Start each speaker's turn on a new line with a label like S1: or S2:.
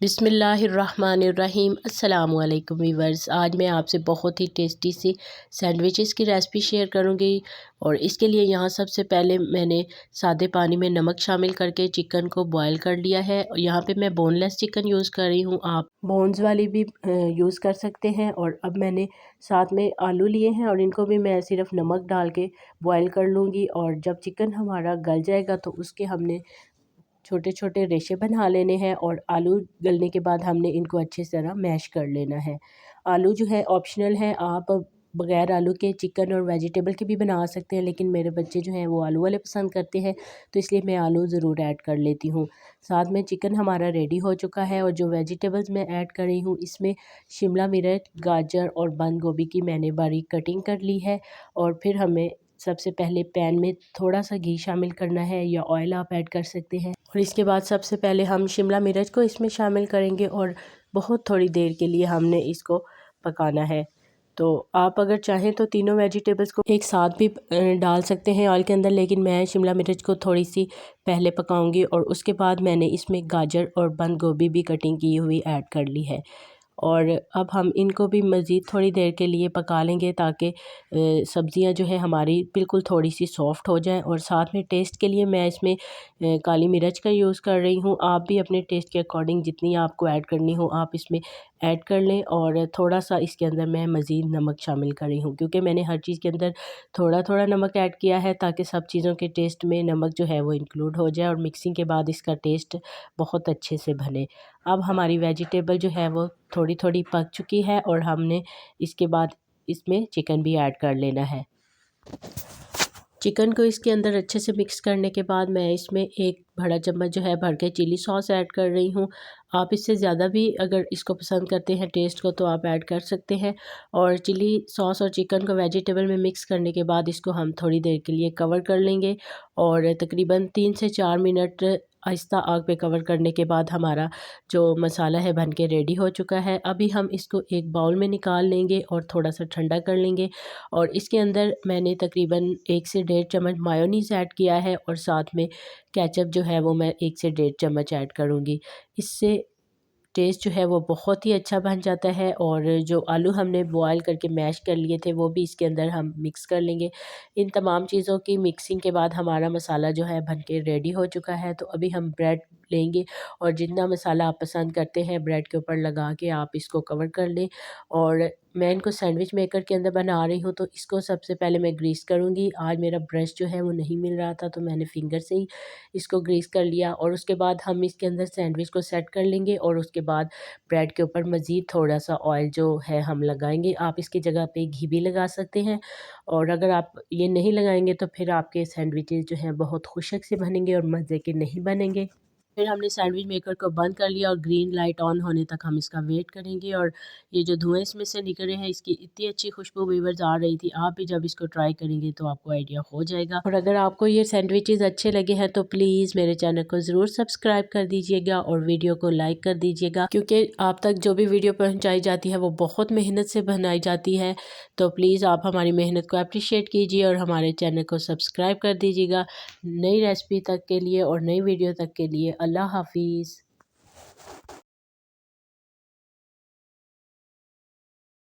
S1: बिस्मिल्लाहिर्रहमानिर्रहीम। अस्सलामुअलैकुम वीवर्स। आज मैं आपसे बहुत ही टेस्टी सी सैंडविचेस की रेसिपी शेयर करूंगी और इसके लिए यहाँ सबसे पहले मैंने सादे पानी में नमक शामिल करके चिकन को बॉयल कर लिया है। और यहाँ पे मैं बोनलेस चिकन यूज़ कर रही हूँ, आप बोन्स वाली भी यूज़ कर सकते हैं। और अब मैंने साथ में आलू लिए हैं और इनको भी मैं सिर्फ नमक डाल के बॉयल कर लूँगी। और जब चिकन हमारा गल जाएगा तो उसके हमने छोटे छोटे रेशे बना लेने हैं और आलू गलने के बाद हमने इनको अच्छे तरह मैश कर लेना है। आलू जो है ऑप्शनल है, आप बग़ैर आलू के चिकन और वेजिटेबल के भी बना सकते हैं, लेकिन मेरे बच्चे जो हैं वो आलू वाले पसंद करते हैं, तो इसलिए मैं आलू ज़रूर ऐड कर लेती हूँ। साथ में चिकन हमारा रेडी हो चुका है और जो वेजिटेबल्स मैं ऐड कर रही हूँ इसमें शिमला मिर्च, गाजर और बंद गोभी की मैंने बारीक कटिंग कर ली है। और फिर हमें सबसे पहले पैन में थोड़ा सा घी शामिल करना है या ऑयल आप ऐड कर सकते हैं। और इसके बाद सबसे पहले हम शिमला मिर्च को इसमें शामिल करेंगे और बहुत थोड़ी देर के लिए हमने इसको पकाना है। तो आप अगर चाहें तो तीनों वेजिटेबल्स को एक साथ भी डाल सकते हैं ऑयल के अंदर, लेकिन मैं शिमला मिर्च को थोड़ी सी पहले पकाऊंगी और उसके बाद मैंने इसमें गाजर और बंद गोभी भी कटिंग की हुई ऐड कर ली है। और अब हम इनको भी मज़ीद थोड़ी देर के लिए पका लेंगे ताकि सब्ज़ियां जो है हमारी बिल्कुल थोड़ी सी सॉफ़्ट हो जाएं। और साथ में टेस्ट के लिए मैं इसमें काली मिर्च का यूज़ कर रही हूँ। आप भी अपने टेस्ट के अकॉर्डिंग जितनी आपको ऐड करनी हो आप इसमें ऐड कर लें। और थोड़ा सा इसके अंदर मैं मज़ीद नमक शामिल कर रही हूँ, क्योंकि मैंने हर चीज़ के अंदर थोड़ा थोड़ा नमक ऐड किया है ताकि सब चीज़ों के टेस्ट में नमक जो है वो इंक्लूड हो जाए और मिक्सिंग के बाद इसका टेस्ट बहुत अच्छे से बने। अब हमारी वेजिटेबल जो है वो थोड़ी थोड़ी पक चुकी है और हमने इसके बाद इसमें चिकन भी ऐड कर लेना है। चिकन को इसके अंदर अच्छे से मिक्स करने के बाद मैं इसमें एक बड़ा चम्मच जो है भर के चिली सॉस ऐड कर रही हूँ। आप इससे ज़्यादा भी अगर इसको पसंद करते हैं टेस्ट को तो आप ऐड कर सकते हैं। और चिली सॉस और चिकन को वेजिटेबल में मिक्स करने के बाद इसको हम थोड़ी देर के लिए कवर कर लेंगे और तकरीबन 3 से 4 मिनट आहिस्ता आग पे कवर करने के बाद हमारा जो मसाला है बन के रेडी हो चुका है। अभी हम इसको एक बाउल में निकाल लेंगे और थोड़ा सा ठंडा कर लेंगे। और इसके अंदर मैंने तकरीबन 1 से 1.5 चम्मच मायोनीज़ ऐड किया है और साथ में केचप जो है वो मैं 1 से 1.5 चम्मच ऐड करूँगी। इससे टेस्ट जो है वो बहुत ही अच्छा बन जाता है। और जो आलू हमने बॉयल करके मैश कर लिए थे वो भी इसके अंदर हम मिक्स कर लेंगे। इन तमाम चीज़ों की मिक्सिंग के बाद हमारा मसाला जो है बन के रेडी हो चुका है। तो अभी हम ब्रेड लेंगे और जितना मसाला आप पसंद करते हैं ब्रेड के ऊपर लगा के आप इसको कवर कर लें। और मैं इनको सैंडविच मेकर के अंदर बना रही हूँ, तो इसको सबसे पहले मैं ग्रीस करूँगी। आज मेरा ब्रश जो है वो नहीं मिल रहा था तो मैंने फिंगर से ही इसको ग्रीस कर लिया। और उसके बाद हम इसके अंदर सैंडविच को सेट कर लेंगे और उसके बाद ब्रेड के ऊपर मज़ीद थोड़ा सा ऑयल जो है हम लगाएंगे। आप इसकी जगह पे घी भी लगा सकते हैं। और अगर आप ये नहीं लगाएंगे तो फिर आपके सैंडविचेस जो हैं बहुत खुशक से बनेंगे और मज़े के नहीं बनेंगे। फिर हमने सैंडविच मेकर को बंद कर लिया और ग्रीन लाइट ऑन होने तक हम इसका वेट करेंगे। और ये जो धुएं इसमें से निकल रहे हैं इसकी इतनी अच्छी खुशबू वीवर्स आ रही थी, आप भी जब इसको ट्राई करेंगे तो आपको आइडिया हो जाएगा। और अगर आपको ये सैंडविचेस अच्छे लगे हैं तो प्लीज़ मेरे चैनल को ज़रूर सब्सक्राइब कर दीजिएगा और वीडियो को लाइक कर दीजिएगा, क्योंकि आप तक जो भी वीडियो पहुँचाई जाती है वो बहुत मेहनत से बनाई जाती है। तो प्लीज़ आप हमारी मेहनत को अप्रिशिएट कीजिए और हमारे चैनल को सब्सक्राइब कर दीजिएगा। नई रेसिपी तक के लिए और नई वीडियो तक के लिए अल्लाह हाफिज़।